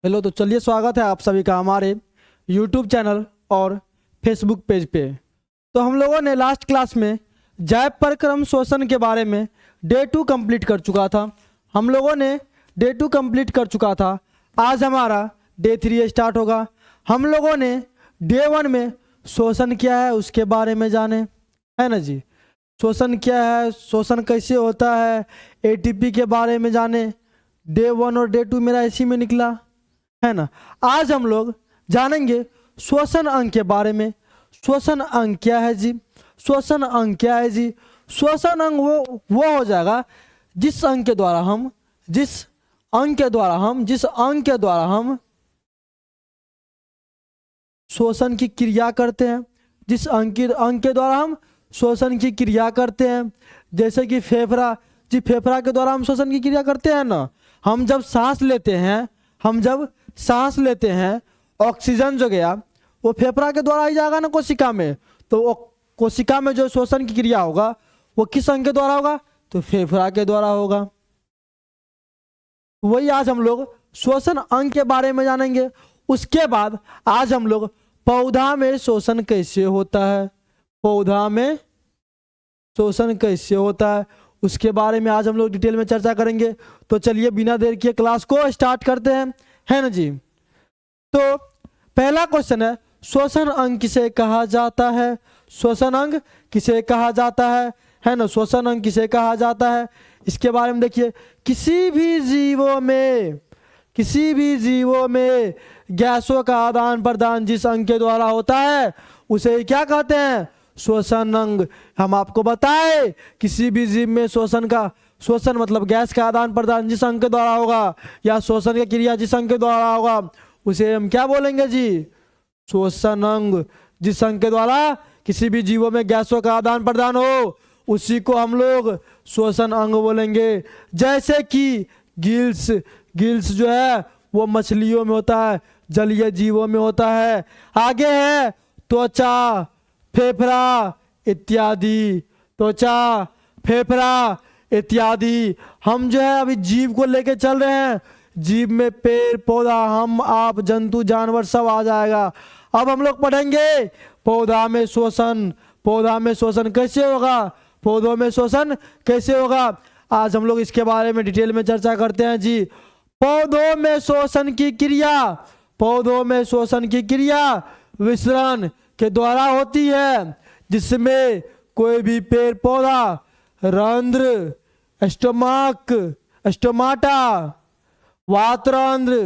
Hello, तो चलिए स्वागत है आप सभी का हमारे यूट्यूब चैनल और फेसबुक पेज पे। तो हम लोगों ने लास्ट क्लास में जैव परक्रम शोषण के बारे में डे 2 कंप्लीट कर चुका था। हम लोगों ने डे 2 कंप्लीट कर चुका था। आज हमारा डे 3 स्टार्ट होगा। हम लोगों ने डे 1 में शोषण क्या है उसके बारे में जाने, है ना जी। शोषण क्या है, शोषण कैसे होता है, एटीपी के बारे में जाने। डे 1 और डे 2 मेरा इसी में निकला, है ना। आज हम लोग जानेंगे श्वसन अंग के बारे में। श्वसन अंग क्या है जी? श्वसन अंग क्या है जी? श्वसन अंग वो हो जाएगा जिस अंग के द्वारा हम श्वसन की क्रिया करते हैं। जिस अंग के द्वारा हम श्वसन की क्रिया करते हैं, जैसे कि फेफड़ा जी, फेफड़ा के द्वारा हम श्वसन की क्रिया करते हैं ना। हम जब सांस लेते हैं ऑक्सीजन जो गया वो फेफड़ा के द्वारा ही जाएगा ना कोशिका में। तो वो कोशिका में जो श्वसन की क्रिया होगा वो किस अंग के द्वारा होगा? तो फेफड़ा के द्वारा होगा। वही आज हम लोग श्वसन अंग के बारे में जानेंगे। उसके बाद आज हम लोग पौधा में श्वसन कैसे होता है, पौधा में श्वसन कैसे होता है उसके बारे में आज हम लोग डिटेल में चर्चा करेंगे। तो चलिए बिना देर किए क्लास को स्टार्ट करते हैं, है ना जी। तो पहला क्वेश्चन है, श्वसन अंग किसे कहा जाता है? श्वसन अंग किसे कहा जाता है ना। श्वसन अंग किसे कहा जाता है इसके बारे में देखिए। किसी भी जीवों में गैसों का आदान प्रदान जिस अंग के द्वारा होता है उसे क्या कहते हैं? श्वसन अंग। हम आपको बताए किसी भी जीव में श्वसन मतलब गैस का आदान प्रदान जिस अंग के द्वारा होगा या श्वसन की क्रिया जिस अंग के द्वारा होगा उसे हम क्या बोलेंगे जी? श्वसन अंग। जिस अंग के द्वारा किसी भी जीवों में गैसों का आदान प्रदान हो उसी को हम लोग श्वसन अंग बोलेंगे। जैसे कि गिल्स जो है वो मछलियों में होता है, जलीय जीवों में होता है। आगे है त्वचा, फेफड़ा इत्यादि। त्वचा, फेफड़ा इत्यादि। हम जो है अभी जीव को लेके चल रहे हैं। जीव में पेड़ पौधा, हम आप जंतु जानवर सब आ जाएगा। अब हम लोग पढ़ेंगे पौधा में श्वसन। पौधा में श्वसन कैसे होगा, पौधों में श्वसन कैसे होगा, आज हम लोग इसके बारे में डिटेल में चर्चा करते हैं जी। पौधों में श्वसन की क्रिया विसरण के द्वारा होती है, जिसमें कोई भी पेड़ पौधा रंध्र, स्टोमाटा, वातरंध्र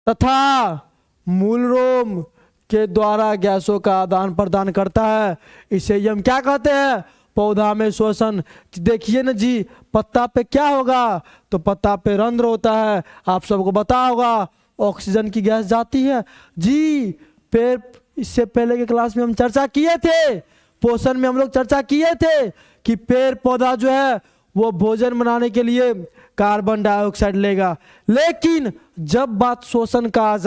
तथा मूलरोम के द्वारा गैसों का आदान प्रदान करता है। इसे हम क्या कहते हैं? पौधा में श्वसन। देखिए ना जी, पत्ता पे क्या होगा? तो पत्ता पे रंध्र होता है। आप सबको पता होगा ऑक्सीजन की गैस जाती है जी। पेड़, इससे पहले के क्लास में हम चर्चा किए थे, पोषण में हम लोग चर्चा किए थे कि पेड़ पौधा जो है वो भोजन बनाने के लिए कार्बन डाइऑक्साइड लेगा। लेकिन जब बात श्वसन का आ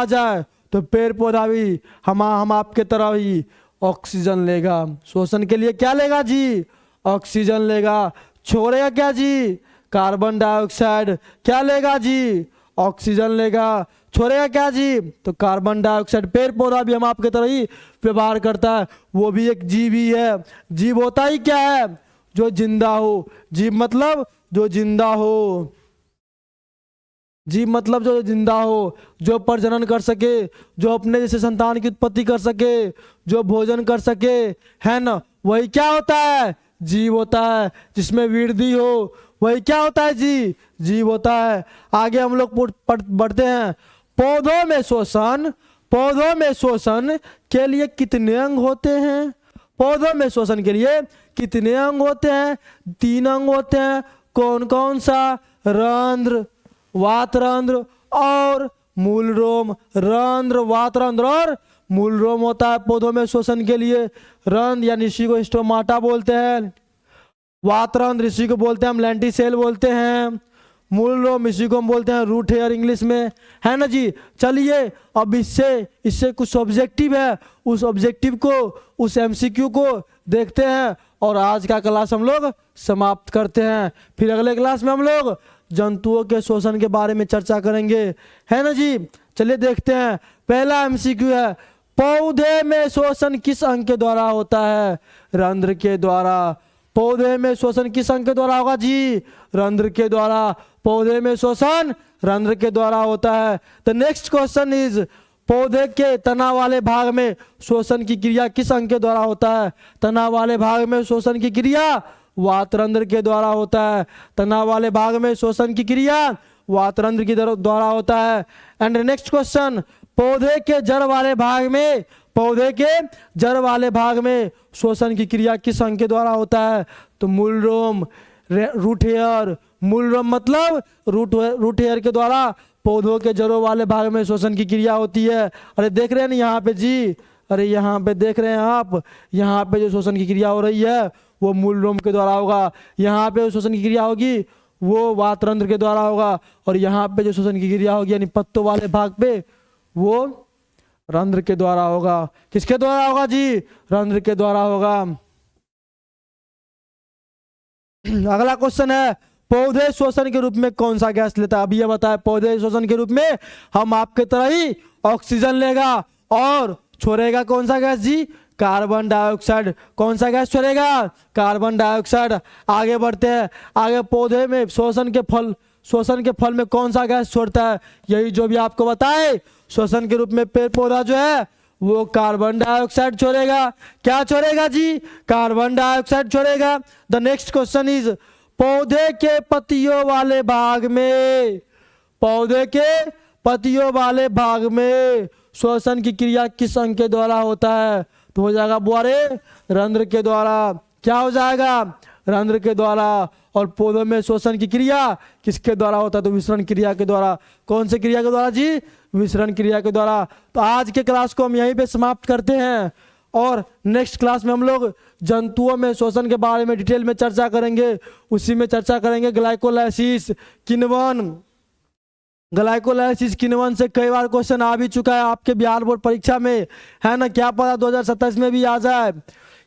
जाए तो पेड़ पौधा भी हम आपके तरह ही ऑक्सीजन लेगा। श्वसन के लिए क्या लेगा जी? ऑक्सीजन लेगा। छोड़ेगा क्या जी? Carbon dioxide. क्या लेगा जी? ऑक्सीजन लेगा। छोड़ेगा क्या जी? तो कार्बन डाइऑक्साइड। पेड़ पौधा भी हम आपके तरह ही व्यवहार करता है, वो भी एक जीव ही है। जीव होता ही क्या है? जो जिंदा हो। जीव मतलब जो जिंदा हो। जीव मतलब जो जिंदा हो, जो प्रजनन कर सके, जो अपने जैसे संतान की उत्पत्ति कर सके, जो भोजन कर सके, है ना, वही क्या होता है? जीव होता है। जिसमें वृद्धि हो वही क्या होता है जी? जीव होता है। आगे हम लोग बढ़ते हैं। पौधों में श्वसन के लिए कितने अंग होते हैं? पौधों में श्वसन के लिए कितने अंग होते हैं? 3 अंग होते हैं। कौन कौन सा? रंध्र, वातरंध्र और मूलरोम। रंध्र, वातरंध्र और मूलरोम होता है पौधों में श्वसन के लिए। रंध्र यानी इसी को स्टोमाटा बोलते हैं। वातरंध्र इसी को बोलते हैं हम लेंटिसेल बोलते हैं। मूलरोम इसी को हम बोलते हैं रूट हेयर इंग्लिश में, है ना जी। चलिए अब इससे कुछ ऑब्जेक्टिव है, उस ऑब्जेक्टिव को, उस एमसीक्यू को देखते हैं और आज का क्लास हम लोग समाप्त करते हैं। फिर अगले क्लास में हम लोग जंतुओं के शोषण के बारे में चर्चा करेंगे, है ना जी। चलिए देखते हैं। पहला एमसीक्यू है, पौधे में शोषण किस अंग के द्वारा होता है? रंध्र के द्वारा। पौधे में शोषण किस अंग के द्वारा होगा जी? रंध्र के द्वारा। पौधे में शोषण रंध्र के द्वारा होता है। द नेक्स्ट क्वेश्चन इज, पौधे के तना वाले भाग में शोषण की क्रिया किस अंग के द्वारा होता है? तना वाले भाग में शोषण की क्रिया वातरंध्र के द्वारा होता है। तना वाले भाग में शोषण की क्रिया वातरंध्र के द्वारा होता है। एंड नेक्स्ट क्वेश्चन, पौधे के जड़ वाले भाग में, पौधे के जड़ वाले भाग में शोषण की क्रिया किस अंग के द्वारा होता है? तो मूलरोम, रूट हेयर। मूलरोम मतलब रूट हेयर के द्वारा पौधों के जड़ों वाले भाग में शोषण की क्रिया होती है। अरे देख रहे हैं ना यहाँ पे जी, अरे यहाँ पे देख रहे हैं आप, यहाँ पे जो शोषण की क्रिया हो रही है वो मूलरोम के द्वारा होगा। यहाँ पे जो शोषण की क्रिया होगी वो वातरंध्र के द्वारा होगा, और यहाँ पे जो शोषण की क्रिया होगी यानी पत्तों वाले भाग पे वो रंध्र के द्वारा होगा। किसके द्वारा होगा जी? रंध्र के द्वारा होगा। अगला क्वेश्चन है, पौधे शोषण के रूप में कौन सा गैस लेता है? अभी ये बताया, पौधे शोषण के रूप में हम आपके तरह ही ऑक्सीजन लेगा और छोड़ेगा कौन सा गैस जी? Carbon dioxide. कौन सा गैस छोड़ेगा? Carbon dioxide. आगे बढ़ते हैं। आगे पौधे में शोषण के फल में कौन सा गैस छोड़ता है? यही जो भी आपको बताए, शोषण के रूप में पेड़ पौधा जो है वो कार्बन डाइऑक्साइड छोड़ेगा। क्या छोड़ेगा जी? कार्बन डाइऑक्साइड छोड़ेगा। द नेक्स्ट क्वेश्चन इज, पौधे के पत्तियों वाले भाग में, पौधे के पत्तियों वाले भाग में शोषण की क्रिया किस अंग के द्वारा होता है? तो हो जाएगा बुआरे, रंध्र के द्वारा। क्या हो जाएगा? रंध्र के द्वारा। और पौधों में शोषण की क्रिया किसके द्वारा होता है? तो विसरण क्रिया के द्वारा। कौन सी क्रिया के द्वारा जी? विसरण क्रिया के द्वारा। तो आज के क्लास को हम यहीं पे समाप्त करते हैं, और नेक्स्ट क्लास में हम लोग जंतुओं में शोषण के बारे में डिटेल में चर्चा करेंगे। उसी में चर्चा करेंगे ग्लाइकोलाइसिस किण्वन। ग्लाइकोलाइसिस किण्वन से कई बार क्वेश्चन आ भी चुका है आपके बिहार बोर्ड परीक्षा में, है ना। क्या पता 2027 में भी आ जाए।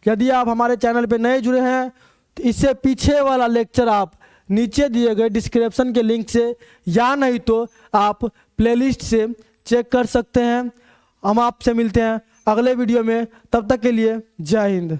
यदि आप हमारे चैनल पे नए जुड़े हैं तो इससे पीछे वाला लेक्चर आप नीचे दिए गए डिस्क्रिप्शन के लिंक से, या नहीं तो आप प्लेलिस्ट से चेक कर सकते हैं। हम आपसे मिलते हैं अगले वीडियो में, तब तक के लिए जय हिंद।